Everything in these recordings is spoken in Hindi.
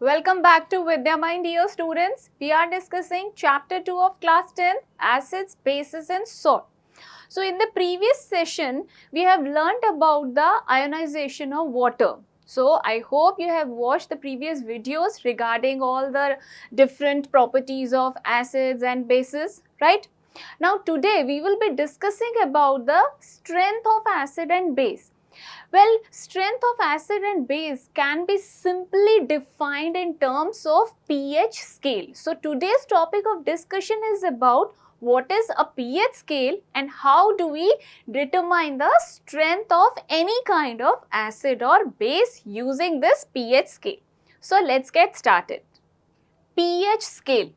Welcome back to Vidya Mind, dear students. We are discussing chapter 2 of class 10, acids, bases and salt. So in the previous session, we have learnt about the ionization of water. So I hope you have watched the previous videos regarding all the different properties of acids and bases, right? Now today we will be discussing about the strength of acid and base. Well, strength of acid and base can be simply defined in terms of pH scale. So today's topic of discussion is about what is a pH scale and how do we determine the strength of any kind of acid or base using this pH scale. So let's get started. pH scale.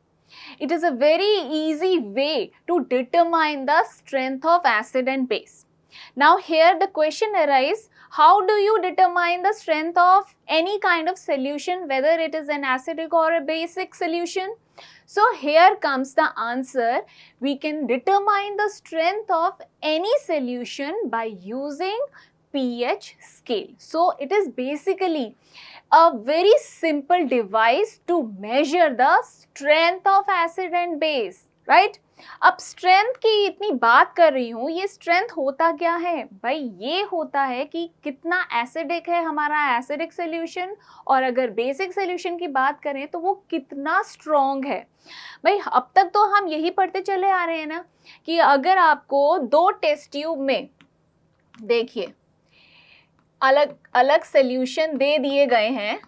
It is a very easy way to determine the strength of acid and base. Now here the question arises, how do you determine the strength of any kind of solution, whether it is an acidic or a basic solution? So here comes the answer. We can determine the strength of any solution by using pH scale. So it is basically a very simple device to measure the strength of acid and base, right? अब स्ट्रेंथ की इतनी बात कर रही हूँ, ये स्ट्रेंथ होता क्या है भाई? ये होता है कि कितना एसिडिक है हमारा एसिडिक सोल्यूशन, और अगर बेसिक सोल्यूशन की बात करें तो वो कितना स्ट्रॉन्ग है। भाई अब तक तो हम यही पढ़ते चले आ रहे हैं ना कि अगर आपको दो टेस्ट ट्यूब में देखिए अलग अलग सोल्यूशन दे दिए गए हैं,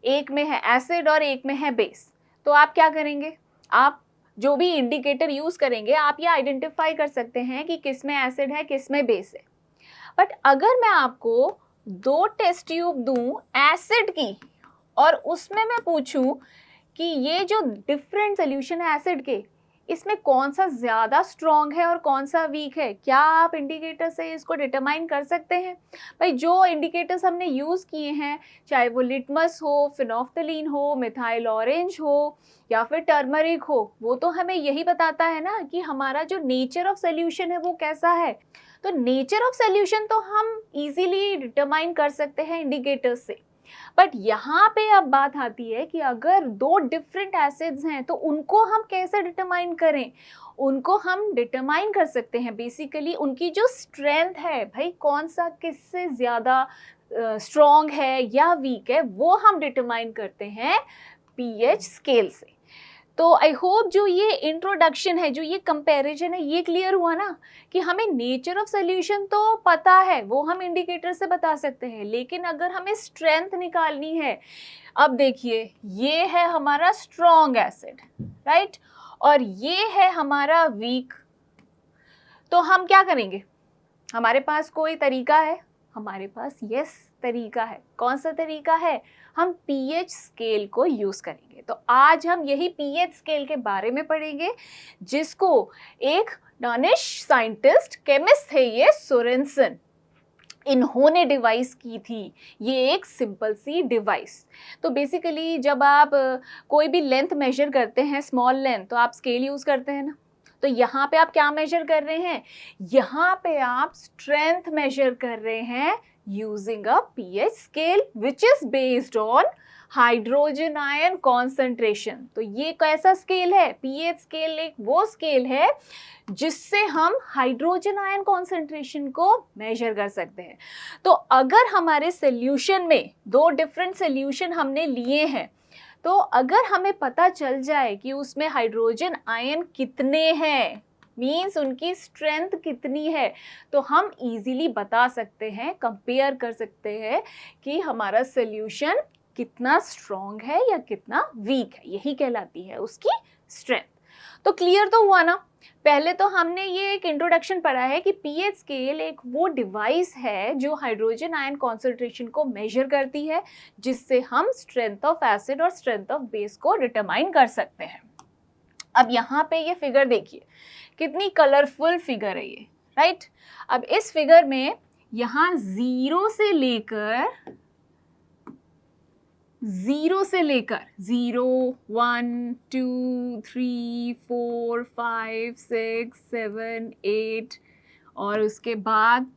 एक में है एसिड और एक में है बेस, तो आप क्या करेंगे? आप जो भी इंडिकेटर यूज करेंगे आप ये आइडेंटिफाई कर सकते हैं कि किस में एसिड है किस में बेस है। बट अगर मैं आपको दो टेस्ट ट्यूब दूं एसिड की और उसमें मैं पूछूं कि ये जो डिफरेंट सोल्यूशन है एसिड के, इसमें कौन सा ज़्यादा स्ट्रॉन्ग है और कौन सा वीक है, क्या आप इंडिकेटर से इसको डिटरमाइन कर सकते हैं? भाई जो इंडिकेटर्स हमने यूज़ किए हैं, चाहे वो लिटमस हो, फिनोफ्थलीन हो, मिथाइल ऑरेंज हो या फिर टर्मरिक हो, वो तो हमें यही बताता है ना कि हमारा जो नेचर ऑफ सोल्यूशन है वो कैसा है। तो नेचर ऑफ सोल्यूशन तो हम इजीली डिटरमाइन कर सकते हैं इंडिकेटर्स से। बट यहाँ पे अब बात आती है कि अगर दो डिफरेंट एसिड्स हैं तो उनको हम कैसे डिटरमाइन करें? उनको हम डिटरमाइन कर सकते हैं बेसिकली उनकी जो स्ट्रेंथ है, भाई कौन सा किससे ज़्यादा स्ट्रॉन्ग है या वीक है, वो हम डिटरमाइन करते हैं पीएच स्केल से। तो आई होप जो ये इंट्रोडक्शन है, जो ये कंपैरिजन है, ये क्लियर हुआ ना कि हमें नेचर ऑफ सोल्यूशन तो पता है, वो हम इंडिकेटर से बता सकते हैं, लेकिन अगर हमें स्ट्रेंथ निकालनी है, अब देखिए ये है हमारा स्ट्रॉन्ग एसिड, राइट, और ये है हमारा वीक, तो हम क्या करेंगे? हमारे पास कोई तरीका है? हमारे पास यस तरीका है। कौन सा तरीका है? हम पीएच स्केल को यूज करेंगे। तो आज हम यही पीएच स्केल के बारे में पढ़ेंगे, जिसको एक डानिश साइंटिस्ट केमिस्ट है ये सोरेनसन, इन्होंने डिवाइस की थी। ये एक सिंपल सी डिवाइस। तो बेसिकली जब आप कोई भी लेंथ मेजर करते हैं, स्मॉल लेंथ, तो आप स्केल यूज करते हैं ना। तो यहाँ पे आप क्या मेजर कर रहे हैं? यहाँ पे आप स्ट्रेंथ मेजर कर रहे हैं using a pH scale which is based on hydrogen ion concentration. तो ये कैसा स्केल है? पीएच स्केल एक वो स्केल है जिससे हम हाइड्रोजन आयन कॉन्सेंट्रेशन को मेजर कर सकते हैं। तो अगर हमारे सोल्यूशन में दो डिफरेंट सोल्यूशन हमने लिए हैं, तो अगर हमें पता चल जाए कि उसमें हाइड्रोजन आयन कितने हैं, मीन्स उनकी स्ट्रेंथ कितनी है, तो हम इजीली बता सकते हैं, कंपेयर कर सकते हैं कि हमारा सोल्यूशन कितना स्ट्रॉन्ग है या कितना वीक है। यही कहलाती है उसकी स्ट्रेंथ। तो क्लियर तो हुआ ना? पहले तो हमने ये एक इंट्रोडक्शन पढ़ा है कि पीएच स्केल एक वो डिवाइस है जो हाइड्रोजन आयन कॉन्सेंट्रेशन को मेजर करती है, जिससे हम स्ट्रेंथ ऑफ एसिड और स्ट्रेंथ ऑफ बेस को डिटरमाइन कर सकते हैं। अब यहाँ पे ये फिगर देखिए, कितनी कलरफुल फिगर है ये, राइट। अब इस फिगर में यहाँ जीरो से लेकर 0, 1, 2, 3, 4, 5, 6, 7, 8 और उसके बाद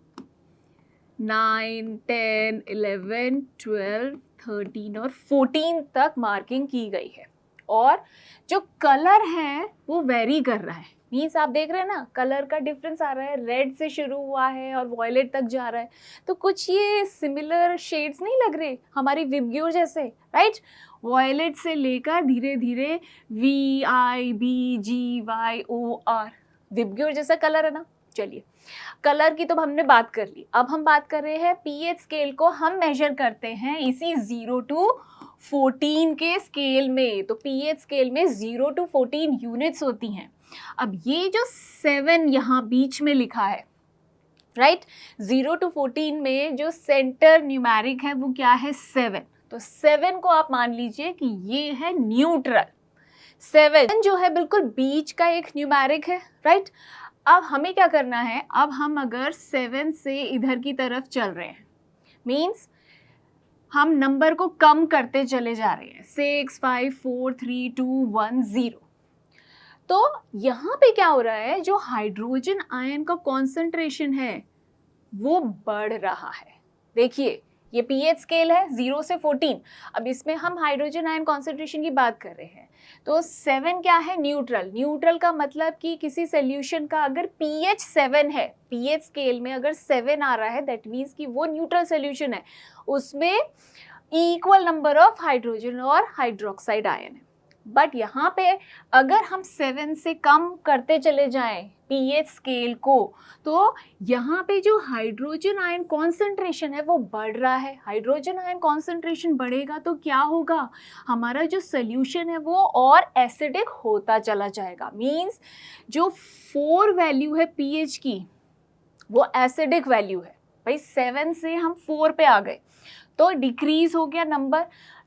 9, 10, 11, 12, 13 और 14 तक मार्किंग की गई है और जो कलर है वो वेरी कर रहा है। मीन्स आप देख रहे हैं ना, कलर का डिफरेंस आ रहा है, रेड से शुरू हुआ है और वॉयलेट तक जा रहा है। तो कुछ ये सिमिलर शेड्स नहीं लग रहे हमारी विबग्योर जैसे, राइट? वॉयलेट से लेकर धीरे धीरे VIBGYOR, विबग्योर जैसा कलर है ना। चलिए, कलर की तो हमने बात कर ली। अब हम बात कर रहे हैं पीएच स्केल को हम मेजर करते हैं इसी 0 to 14 के स्केल में। तो पीएच स्केल में 0 to 14 यूनिट्स होती हैं। अब ये जो 7 यहाँ बीच में लिखा है, राइट, 0 to 14 में जो सेंटर न्यूमेरिक है वो क्या है? 7। तो 7 को आप मान लीजिए कि ये है न्यूट्रल। 7 जो है बिल्कुल बीच का एक न्यूमेरिक है, राइट? अब हमें क्या करना है? अब हम अगर 7 से इधर की तरफ चल रहे हैं, मीन्स हम नंबर को कम करते चले जा रहे हैं, 6 5 4 3 2 1 0। तो यहाँ पे क्या हो रहा है? जो हाइड्रोजन आयन का कॉन्सेंट्रेशन है वो बढ़ रहा है। देखिए, ये पीएच स्केल है 0 से 14। अब इसमें हम हाइड्रोजन आयन कॉन्सेंट्रेशन की बात कर रहे हैं। तो 7 क्या है? न्यूट्रल। न्यूट्रल का मतलब कि किसी सोल्यूशन का अगर पीएच 7 है, पीएच स्केल में अगर 7 आ रहा है, दैट मीन्स कि वो न्यूट्रल सोल्यूशन है, उसमें इक्वल नंबर ऑफ हाइड्रोजन और हाइड्रोक्साइड आयन है। बट यहाँ पे अगर हम 7 से कम करते चले जाएं पीएच स्केल को, तो यहाँ पे जो हाइड्रोजन आयन कॉन्सेंट्रेशन है वो बढ़ रहा है। हाइड्रोजन आयन कॉन्सेंट्रेशन बढ़ेगा तो क्या होगा? हमारा जो सोल्यूशन है वो और एसिडिक होता चला जाएगा। मीन्स जो 4 वैल्यू है पीएच की वो एसिडिक वैल्यू है। भाई 7 से हम 4 पे आ गए तो डिक्रीज हो गया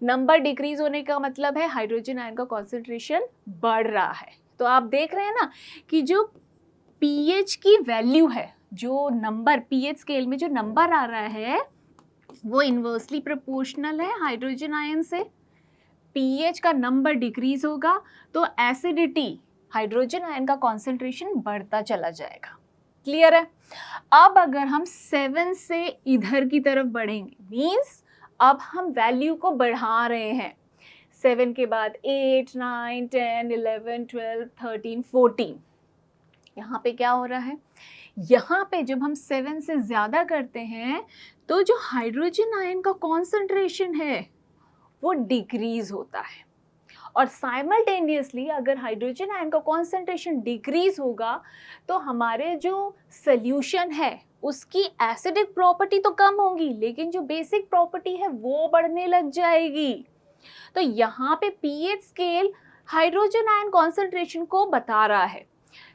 नंबर डिक्रीज होने का मतलब है हाइड्रोजन आयन का कॉन्सेंट्रेशन बढ़ रहा है। तो आप देख रहे हैं ना कि जो पीएच की वैल्यू है, जो नंबर पीएच स्केल में जो नंबर आ रहा है वो इन्वर्सली प्रोपोर्शनल है हाइड्रोजन आयन से। पीएच का नंबर डिक्रीज होगा तो एसिडिटी, हाइड्रोजन आयन का कॉन्सेंट्रेशन बढ़ता चला जाएगा। क्लियर है? अब अगर हम 7 से इधर की तरफ बढ़ेंगे, मीन्स अब हम वैल्यू को बढ़ा रहे हैं। 7 के बाद 8 9 10 11 12 13 14। यहाँ पे क्या हो रहा है? यहाँ पे जब हम 7 से ज़्यादा करते हैं तो जो हाइड्रोजन आयन का कॉन्सेंट्रेशन है वो डिक्रीज होता है। और साइमल्टेनियसली अगर हाइड्रोजन आयन का कॉन्सेंट्रेशन डिक्रीज होगा तो हमारे जो सोल्यूशन है उसकी एसिडिक प्रॉपर्टी तो कम होगी, लेकिन जो बेसिक प्रॉपर्टी है वो बढ़ने लग जाएगी। तो यहाँ पे pH scale hydrogen ion concentration को बता रहा है।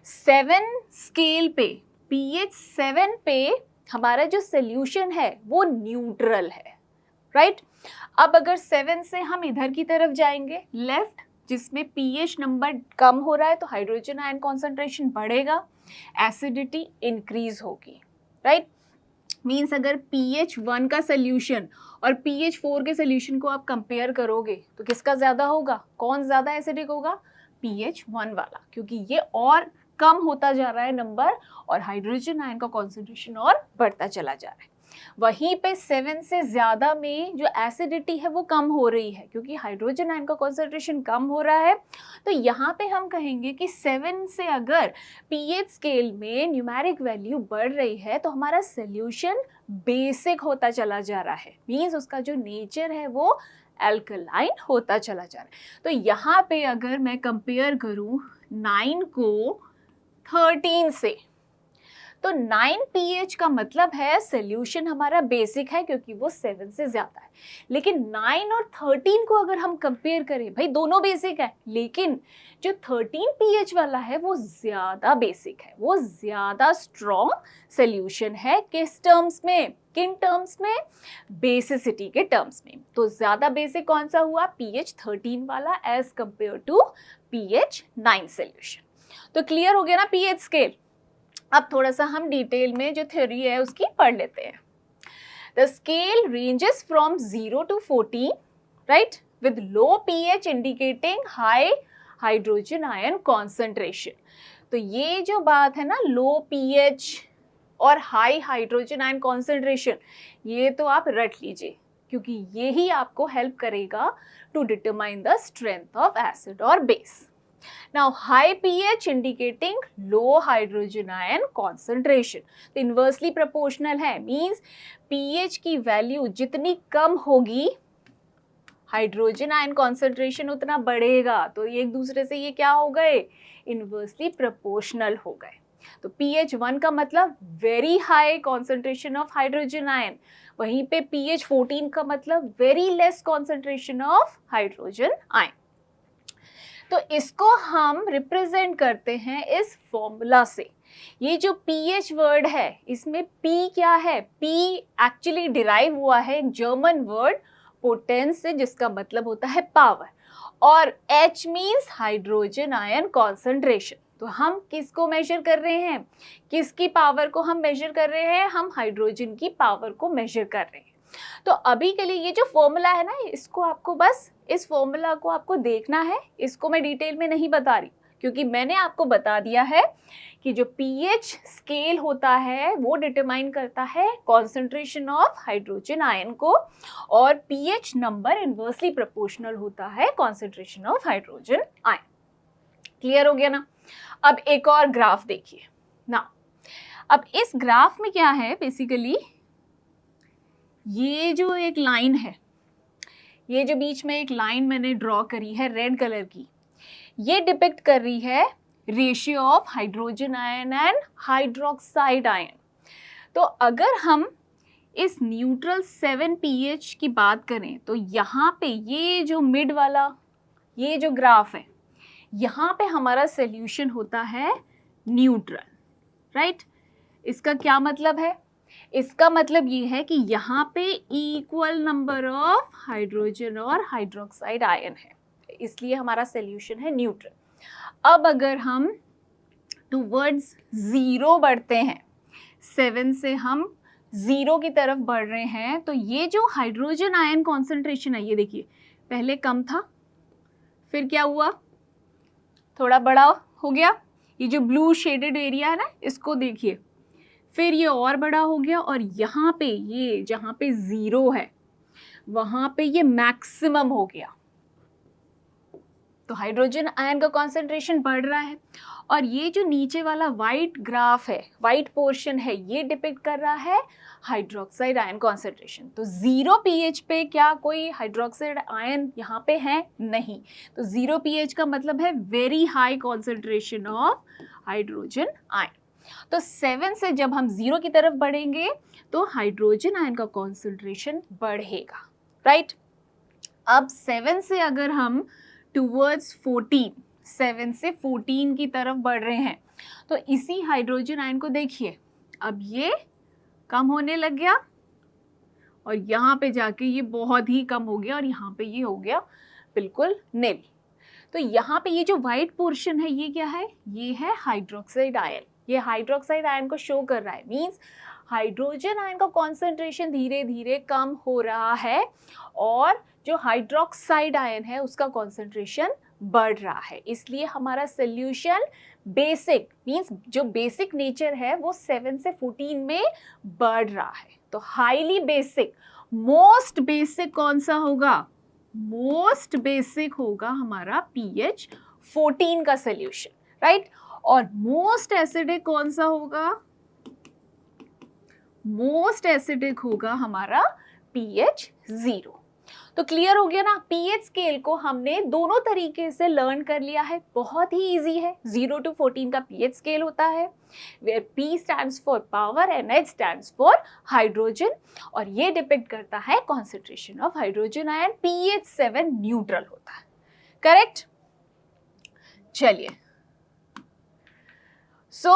7 स्केल पे, पीएच 7 पे हमारा जो सोल्यूशन है वो न्यूट्रल है, राइट? अब अगर 7 से हम इधर की तरफ जाएंगे लेफ्ट, जिसमें पीएच नंबर कम हो रहा है तो हाइड्रोजन आयन कॉन्सेंट्रेशन बढ़ेगा, एसिडिटी इंक्रीज होगी, राइट? मीन्स अगर पीएच 1 का सोल्यूशन और पीएच 4 के सोल्यूशन को आप कंपेयर करोगे तो किसका ज़्यादा होगा? कौन ज़्यादा एसिडिक होगा? पीएच 1 वाला, क्योंकि ये और कम होता जा रहा है नंबर और हाइड्रोजन आयन का कॉन्सेंट्रेशन और बढ़ता चला जा रहा है। वहीं पे 7 से ज़्यादा में जो एसिडिटी है वो कम हो रही है, क्योंकि हाइड्रोजन आयन का कॉन्सेंट्रेशन कम हो रहा है। तो यहाँ पे हम कहेंगे कि 7 से अगर पीएच स्केल में न्यूमेरिक वैल्यू बढ़ रही है तो हमारा सोल्यूशन बेसिक होता चला जा रहा है। मीन्स उसका जो नेचर है वो एल्कलाइन होता चला जा रहा है। तो यहाँ पे अगर मैं कंपेयर करूँ 9 को 13 से, तो 9 pH का मतलब है सोल्यूशन हमारा बेसिक है क्योंकि वो 7 से ज़्यादा है। लेकिन 9 और 13 को अगर हम कंपेयर करें, भाई दोनों बेसिक है, लेकिन जो 13 pH वाला है वो ज़्यादा बेसिक है, वो ज़्यादा स्ट्रॉन्ग सोल्यूशन है। किस टर्म्स में? किन टर्म्स में? बेसिसिटी के टर्म्स में। तो ज़्यादा बेसिक कौन सा हुआ? pH 13 वाला as compare to pH 9 solution. तो क्लियर हो गया ना pH स्केल? अब थोड़ा सा हम डिटेल में जो थ्योरी है उसकी पढ़ लेते हैं। The scale ranges from 0 to 14, right, with low pH indicating high hydrogen ion concentration. तो ये जो बात है ना, लो pH और हाई हाइड्रोजन आयन कॉन्सेंट्रेशन, ये तो आप रट लीजिए, क्योंकि ये ही आपको हेल्प करेगा to determine the strength of acid और base. Now high pH indicating low hydrogen ion concentration. तो inversely proportional है, means pH की वैल्यू जितनी कम होगी हाइड्रोजन आयन कॉन्सेंट्रेशन उतना बढ़ेगा. तो एक दूसरे से ये क्या हो गए, इनवर्सली प्रोपोर्शनल हो गए. तो pH 1 का मतलब very high concentration of hydrogen ion, वहीं पे pH 14 का मतलब very less concentration of hydrogen ion. तो इसको हम रिप्रेजेंट करते हैं इस फॉर्मूला से. ये जो pH वर्ड है इसमें P क्या है, P एक्चुअली डिराइव हुआ है एक जर्मन वर्ड पोटेंस से जिसका मतलब होता है पावर, और H means hydrogen ion concentration. तो हम किसको मेजर कर रहे हैं, किसकी पावर को हम मेजर कर रहे हैं, हम हाइड्रोजन की पावर को मेजर कर रहे हैं. तो अभी के लिए ये जो फॉर्मूला है ना, इसको आपको बस इस फॉर्मूला को आपको देखना है. इसको मैं डिटेल में नहीं बता रही क्योंकि मैंने आपको बता दिया है कि जो pH स्केल होता है वो डिटरमाइन करता है कॉन्सेंट्रेशन ऑफ हाइड्रोजन आयन को, और pH नंबर इनवर्सली प्रोपोर्शनल होता है concentration of hydrogen ion. Clear हो गया ना. अब एक और ग्राफ देखिए ना. अब इस ग्राफ में क्या है, बेसिकली ये जो एक लाइन है, ये जो बीच में एक लाइन मैंने ड्रॉ करी है रेड कलर की, ये डिपिक्ट कर रही है ratio of hydrogen ion and hydroxide ion. तो अगर हम इस न्यूट्रल 7 pH की बात करें तो यहाँ पे ये जो मिड वाला ये जो ग्राफ है, यहाँ पे हमारा सोल्यूशन होता है न्यूट्रल, राइट. इसका क्या मतलब है, इसका मतलब ये है कि यहाँ पे इक्वल नंबर ऑफ हाइड्रोजन और हाइड्रोक्साइड आयन है, इसलिए हमारा सोल्यूशन है न्यूट्रल. अब अगर हम टुवर्ड्स 0 बढ़ते हैं, 7 से हम 0 की तरफ बढ़ रहे हैं, तो ये जो हाइड्रोजन आयन कॉन्सेंट्रेशन है, ये देखिए पहले कम था, फिर क्या हुआ, थोड़ा बड़ा हो गया. ये जो ब्लू शेडेड एरिया है ना, इसको देखिए, फिर ये और बड़ा हो गया, और यहाँ पे ये जहाँ पे 0 है वहाँ पे ये मैक्सिमम हो गया. तो हाइड्रोजन आयन का कॉन्सेंट्रेशन बढ़ रहा है, और ये जो नीचे वाला वाइट ग्राफ है, वाइट पोर्शन है, ये डिपिक्ट कर रहा है हाइड्रोक्साइड आयन कॉन्सेंट्रेशन. तो 0 pH पे क्या कोई हाइड्रोक्साइड आयन यहाँ पे है, नहीं. तो 0 pH का मतलब है very high concentration of hydrogen ion. तो 7 से जब हम 0 की तरफ बढ़ेंगे तो हाइड्रोजन आयन का कॉन्सेंट्रेशन बढ़ेगा, राइट. अब 7 से अगर हम टुवर्ड्स 14, 7 से 14 की तरफ बढ़ रहे हैं, तो इसी हाइड्रोजन आयन को देखिए, अब ये कम होने लग गया, और यहाँ पे जाके ये बहुत ही कम हो गया, और यहाँ पे ये हो गया बिल्कुल नील. तो यहाँ पे ये जो वाइट पोर्शन है, ये क्या है, ये है हाइड्रोक्साइड आयन. ये हाइड्रोक्साइड आयन को शो कर रहा है, मीन्स हाइड्रोजन आयन का कॉन्सेंट्रेशन धीरे धीरे कम हो रहा है, और जो हाइड्रोक्साइड आयन है उसका कॉन्सेंट्रेशन बढ़ रहा है. इसलिए हमारा सोल्यूशन बेसिक, मीन्स जो बेसिक नेचर है वो 7 से 14 में बढ़ रहा है. तो हाईली बेसिक, मोस्ट बेसिक कौन सा होगा, मोस्ट बेसिक होगा हमारा pH 14 का सोल्यूशन, राइट. और मोस्ट एसिडिक कौन सा होगा, मोस्ट एसिडिक होगा हमारा pH 0. तो क्लियर हो गया ना. pH स्केल को हमने दोनों तरीके से लर्न कर लिया है, बहुत ही इजी है. 0 to 14 का pH स्केल होता है, where P stands for power and H stands for hydrogen, और ये डिपिक्ट करता है concentration of hydrogen ion. pH 7 neutral होता है, करेक्ट. चलिए, so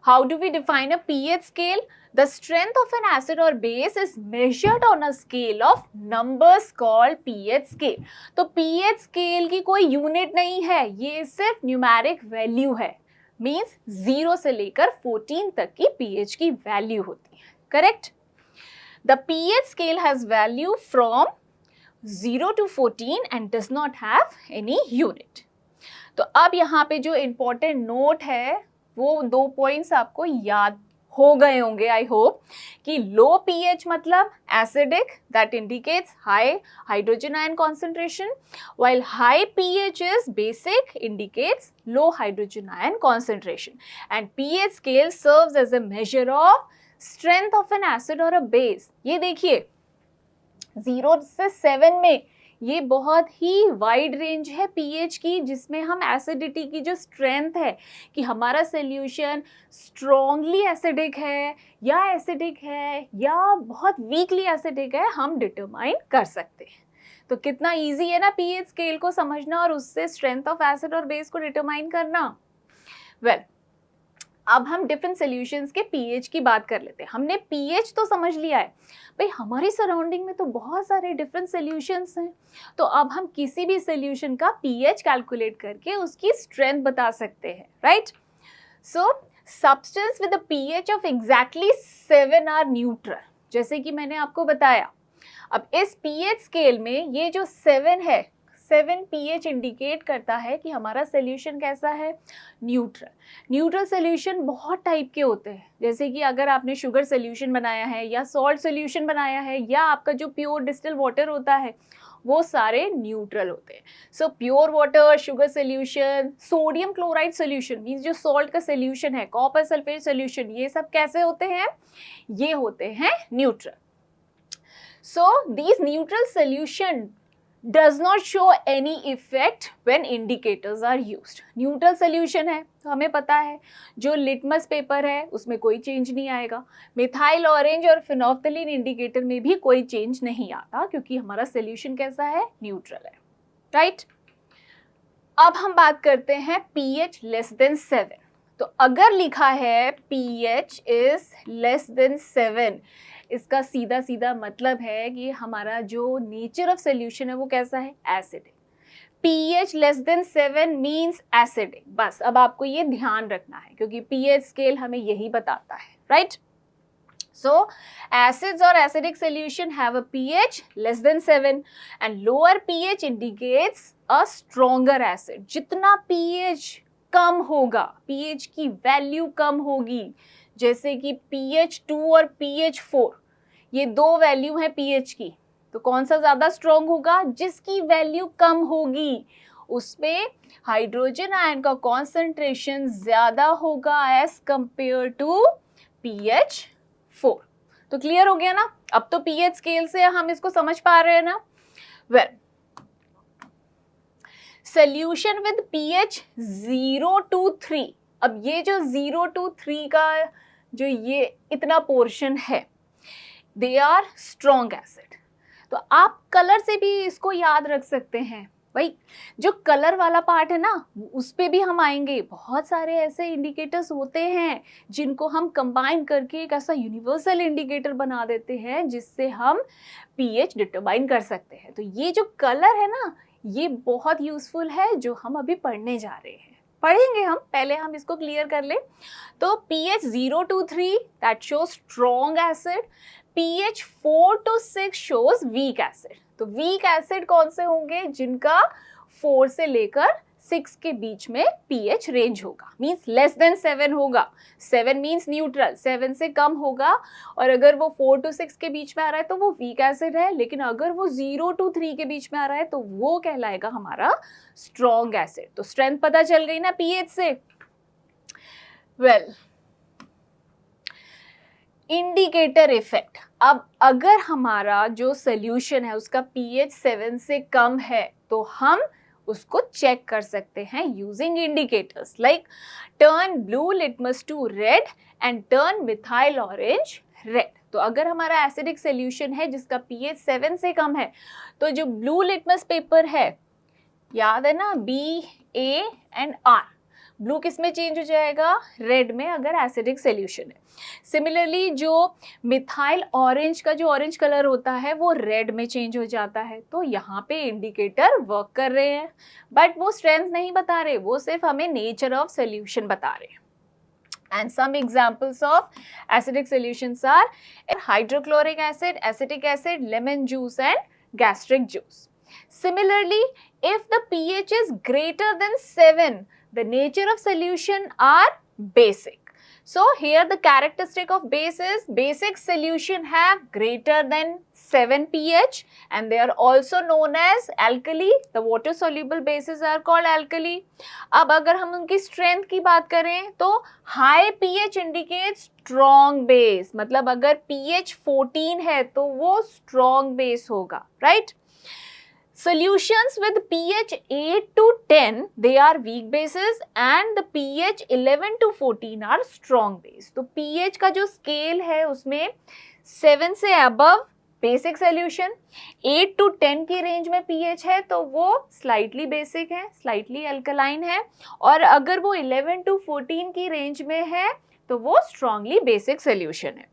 how do we define a pH scale? The strength of an acid or base is measured on a scale of numbers called pH scale. तो pH scale की कोई यूनिट नहीं है, ये सिर्फ न्यूमेरिक वैल्यू है. मीन्स 0 से लेकर 14 तक की pH की वैल्यू होती है, correct. The pH scale has value from 0 to 14 and does not have any unit. तो अब यहाँ पे जो इम्पोर्टेंट नोट है वो 2 पॉइंट्स आपको याद हो गए होंगे आई होप कि लो पीएच मतलब acidic, that indicates high hydrogen ion concentration, while high pH is basic, indicates low hydrogen ion concentration, and pH scale serves as a measure of strength of an acid or a base. ये देखिए 0 से 7 में ये बहुत ही वाइड रेंज है पीएच की, जिसमें हम एसिडिटी की जो स्ट्रेंथ है कि हमारा सोल्यूशन स्ट्रॉन्गली एसिडिक है या बहुत वीकली एसिडिक है, हम डिटरमाइन कर सकते हैं। तो कितना इजी है ना पीएच स्केल को समझना और उससे स्ट्रेंथ ऑफ एसिड और बेस को डिटरमाइन करना। वेल, अब हम डिफरेंट सॉल्यूशंस के पीएच की बात कर लेते हैं। हमने पीएच तो समझ लिया है, भाई हमारी सराउंडिंग में तो बहुत सारे डिफरेंट सॉल्यूशंस हैं, तो अब हम किसी भी सॉल्यूशन का पीएच कैलकुलेट करके उसकी स्ट्रेंथ बता सकते हैं, right. So substance with a pH of exactly 7 are neutral, जैसे कि मैंने आपको बताया। अब इस पीएच स्केल में ये जो 7 है, 7 पीएच इंडिकेट करता है कि हमारा सोल्यूशन कैसा है, न्यूट्रल। न्यूट्रल सोल्यूशन बहुत टाइप के होते हैं, जैसे कि अगर आपने शुगर सोल्यूशन बनाया है या सॉल्ट सोल्यूशन बनाया है या आपका जो प्योर डिस्टिल वाटर होता है, वो सारे न्यूट्रल होते हैं। So pure water, sugar solution, sodium chloride solution means जो सॉल्ट का सोल्यूशन है, कॉपर सल्फेट सोल्यूशन, ये सब कैसे होते हैं, ये होते हैं neutral. So these neutral solution does not show any effect when indicators are used. Neutral solution है तो हमें पता है जो लिटमस पेपर है उसमें कोई चेंज नहीं आएगा, मिथाइल ऑरेंज और फिनोल्फ्थालीन इंडिकेटर में भी कोई चेंज नहीं आता क्योंकि हमारा सोल्यूशन कैसा है, न्यूट्रल है, राइट। अब हम बात करते हैं pH लेस देन 7। तो अगर लिखा है pH इज लेस देन 7, इसका सीधा सीधा मतलब है कि हमारा जो नेचर ऑफ सोल्यूशन है वो कैसा है, acidic. pH less than 7 means acidic, बस अब आपको ये ध्यान रखना है क्योंकि pH स्केल हमें यही बताता है, राइट। सो एसिड्स और acidic solution have a pH less than 7 and lower pH indicates a stronger acid. जितना pH कम होगा, pH की वैल्यू कम होगी, जैसे कि pH 2 और pH 4, ये दो वैल्यू है pH की, तो कौन सा ज़्यादा स्ट्रॉन्ग होगा, जिसकी वैल्यू कम होगी उसमें हाइड्रोजन आयन का कॉन्सेंट्रेशन ज़्यादा होगा एज कंपेयर टू pH 4। तो क्लियर हो गया ना, अब तो pH स्केल से हम इसको समझ पा रहे हैं ना। Well, solution with pH 0 to 3, अब ये जो 0 to 3 का जो ये इतना पोर्शन है, दे आर स्ट्रॉन्ग एसिड। तो आप कलर से भी इसको याद रख सकते हैं, भाई जो कलर वाला पार्ट है ना उस पे भी हम आएंगे। बहुत सारे ऐसे इंडिकेटर्स होते हैं जिनको हम कंबाइन करके एक ऐसा यूनिवर्सल इंडिकेटर बना देते हैं जिससे हम पीएच डिटरमाइन कर सकते हैं। तो ये जो कलर है ना, ये बहुत यूजफुल है जो हम अभी पढ़ने जा रहे हैं, पढ़ेंगे हम, पहले हम इसको क्लियर कर ले। तो pH 0 to 3 that shows strong acid, pH 4 to 6 shows weak acid। तो weak acid कौन से होंगे, जिनका 4 से लेकर 6 के बीच में pH रेंज होगा, मीन्स लेस देन 7 होगा। 7 मीन्स न्यूट्रल, 7 से कम होगा, और अगर वो 4 to 6 के बीच में आ रहा है तो वो वीक एसिड है, लेकिन अगर वो 0 to 3 के बीच में आ रहा है तो वो कहलाएगा हमारा स्ट्रॉन्ग एसिड। तो स्ट्रेंथ पता चल गई ना pH से। Well, indicator effect. अब अगर हमारा जो सोल्यूशन है उसका pH 7 से कम है तो हम उसको चेक कर सकते हैं using indicators like turn blue litmus to red and turn methyl orange red. तो अगर हमारा एसिडिक सोल्यूशन है जिसका pH 7 से कम है तो जो ब्लू लिटमस पेपर है, याद है ना, B, A and R, blue किस में चेंज हो जाएगा, रेड में, अगर एसिडिक सोल्यूशन है। सिमिलरली जो मिथाइल ऑरेंज का जो ऑरेंज कलर होता है वो रेड में चेंज हो जाता है। तो यहाँ पे इंडिकेटर वर्क कर रहे हैं, बट वो स्ट्रेंथ नहीं बता रहे, वो सिर्फ हमें नेचर ऑफ सोल्यूशन बता रहे हैं। And some examples of acidic solutions are hydrochloric acid, acetic acid, lemon juice and gastric juice. Similarly, if the pH is greater than 7, the nature of solution are basic. So here the characteristic of base is basic solution have greater than 7 pH and they are also known as alkali. The water soluble bases are called alkali. अब अगर हम उनकी strength की बात करें तो high pH indicates strong base, मतलब अगर pH 14 है तो वो strong base होगा, right? Solutions with pH 8 to 10 they are weak bases and the pH 11 to 14 are strong base. तो pH का जो scale है उसमें 7 से above basic solution, 8 to 10 की range में pH है तो वो slightly basic है, slightly alkaline है, और अगर वो 11 to 14 की range में है तो वो strongly basic solution है.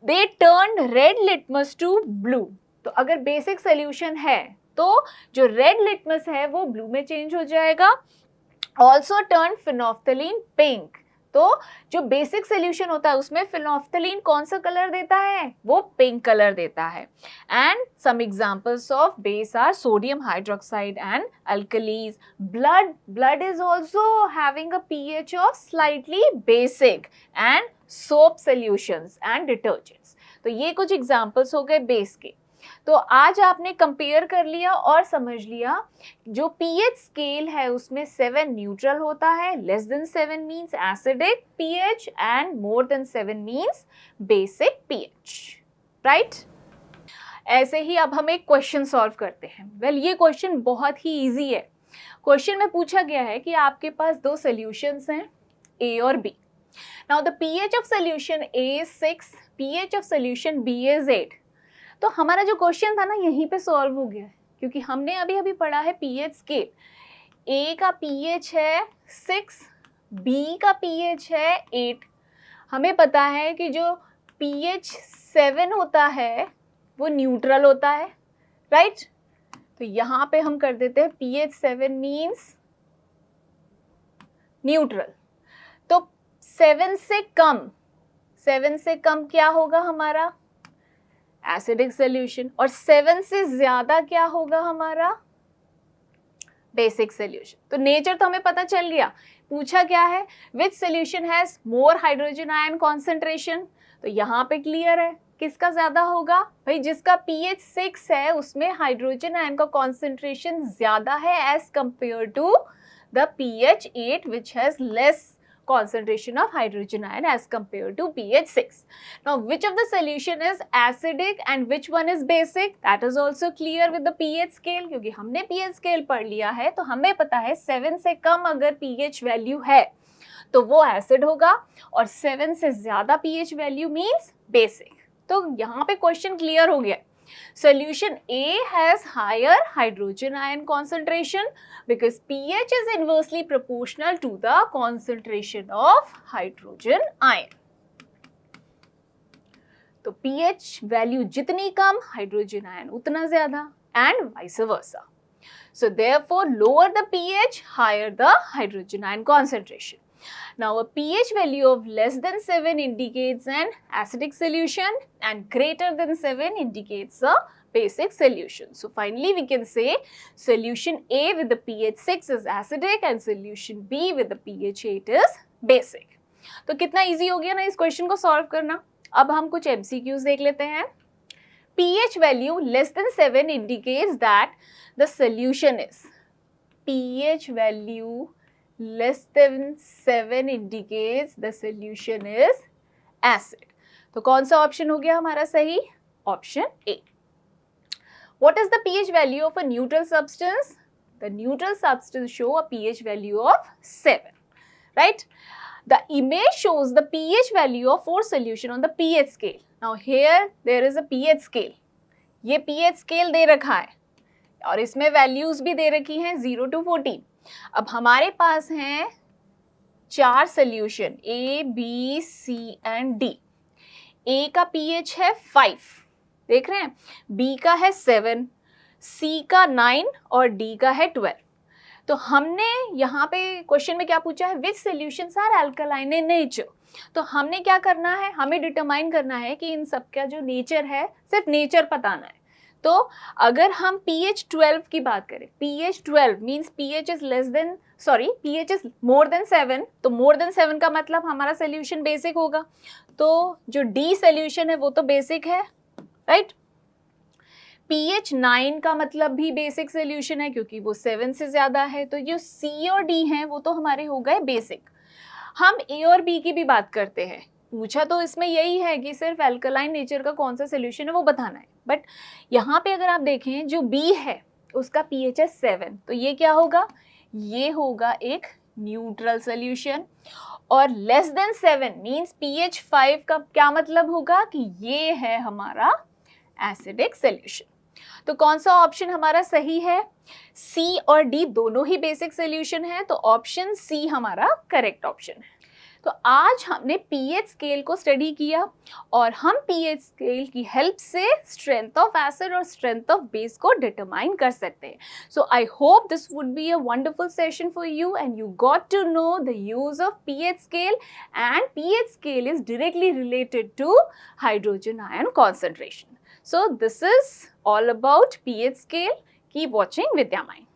They turned red litmus to blue. तो अगर बेसिक सोल्यूशन है तो जो रेड लिटमस है वो ब्लू में चेंज हो जाएगा. Also turn phenolphthalein pink. तो जो बेसिक सोल्यूशन होता है उसमें फिनोफ्थलीन कौन सा कलर देता है? वो पिंक कलर देता है. And some examples of base are sodium hydroxide and alkalis. Blood is also having a pH of slightly basic and soap solutions and detergents. तो ये कुछ एग्जांपल्स हो गए बेस के. तो आज आपने कंपेयर कर लिया और समझ लिया जो पीएच स्केल है उसमें 7 न्यूट्रल होता है, less than 7 means acidic pH and more than 7 means basic pH, right? ऐसे ही अब हम एक क्वेश्चन सॉल्व करते हैं. वेल, ये क्वेश्चन बहुत ही इजी है. क्वेश्चन में पूछा गया है कि आपके पास दो सॉल्यूशंस हैं ए और B. Now the pH of solution A is 6, pH of solution B is 8. तो हमारा जो क्वेश्चन था ना यहीं पे सॉल्व हो गया है, क्योंकि हमने अभी पढ़ा है पीएच स्केल. ए का पीएच है 6, बी का पीएच है 8. हमें पता है कि जो पीएच 7 होता है वो न्यूट्रल होता है, राइट? तो यहाँ पे हम कर देते हैं पीएच 7 मीन्स न्यूट्रल. तो 7 से कम क्या होगा हमारा? Acidic solution. और 7 से ज्यादा क्या होगा हमारा? Basic solution. तो नेचर तो हमें पता चल गया. पूछा क्या है? Which solution has more hydrogen ion concentration. तो यहाँ पे क्लियर है किसका ज्यादा होगा भाई? जिसका पीएच 6 है उसमें हाइड्रोजन आयन का कॉन्सेंट्रेशन ज्यादा है as compare to the pH 8 which has less concentration of hydrogen ion as compared to pH 6. Now, which of the solution is acidic and which one is basic? That is also clear with the pH scale. क्योंकि हमने pH scale पढ़ लिया है तो हमें पता है 7 से कम अगर pH value है तो वो acid होगा और 7 से ज़्यादा pH value means basic. तो यहाँ पे question clear हो गया. Solution A has higher hydrogen ion concentration because pH is inversely proportional to the concentration of hydrogen ion. तो pH value जितनी कम hydrogen ion उतना ज़्यादा and vice versa. So therefore lower the pH, higher the hydrogen ion concentration. Now a pH value of less than 7 indicates an acidic solution and greater than 7 indicates a basic solution. So finally we can say solution A with the pH 6 is acidic and solution B with the pH 8 is basic. तो कितना easy हो गया ना इस क्वेश्चन को सॉल्व करना. अब हम कुछ MCQs देख लेते हैं. pH value less than 7 indicates that the solution is pH value less than 7 indicates the solution is acid. तो कौन सा ऑप्शन हो गया हमारा सही? Option A. What is the pH value of a neutral substance? The neutral substance show a pH value of 7, right? The image shows the pH value of 4 solution on the pH scale. Now here there is a pH scale. ये pH scale दे रखा है और इसमें values भी दे रखी हैं 0 to 14. अब हमारे पास हैं 4 solution A, B, C and D. A का pH है 5, देख रहे हैं. B का है 7, C का 9 और D का है 12. तो हमने यहाँ पे क्वेश्चन में क्या पूछा है? Which solutions are alkaline in nature. तो हमने क्या करना है? हमें डिटरमाइन करना है कि इन सब का जो नेचर है सिर्फ नेचर बताना है. तो अगर हम pH 12 की बात करें, pH 12 means pH is less than sorry pH is more than 7, तो मोर देन 7 का मतलब हमारा सोल्यूशन बेसिक होगा, तो जो D सोल्यूशन है वो तो बेसिक है, राइट। pH 9 का मतलब भी बेसिक सोल्यूशन है क्योंकि वो 7 से ज्यादा है, तो जो C और D हैं वो तो हमारे हो गए बेसिक। हम A और B की भी बात करते हैं, पूछा तो इसमें यही है कि सिर्फ एल्कलाइन नेचर का कौन सा सोल्यूशन है वो बताना है, बट यहाँ पे अगर आप देखें जो B है उसका pH है 7, तो ये क्या होगा, ये होगा एक न्यूट्रल सोल्यूशन। और लेस देन 7 मीन्स pH 5 का क्या मतलब होगा कि ये है हमारा एसिडिक सोल्यूशन। तो कौन सा ऑप्शन हमारा सही है, C और D दोनों ही बेसिक सोल्यूशन है, तो ऑप्शन C हमारा करेक्ट ऑप्शन है। तो आज हमने pH स्केल को स्टडी किया और हम pH स्केल की हेल्प से स्ट्रेंथ ऑफ एसिड और स्ट्रेंथ ऑफ बेस को डिटरमाइन कर सकते हैं। So I hope this would be a wonderful session for you and you got to know the use of pH scale, and pH scale is directly related to hydrogen ion concentration. So this is all about pH scale. Keep watching Vidya Mind.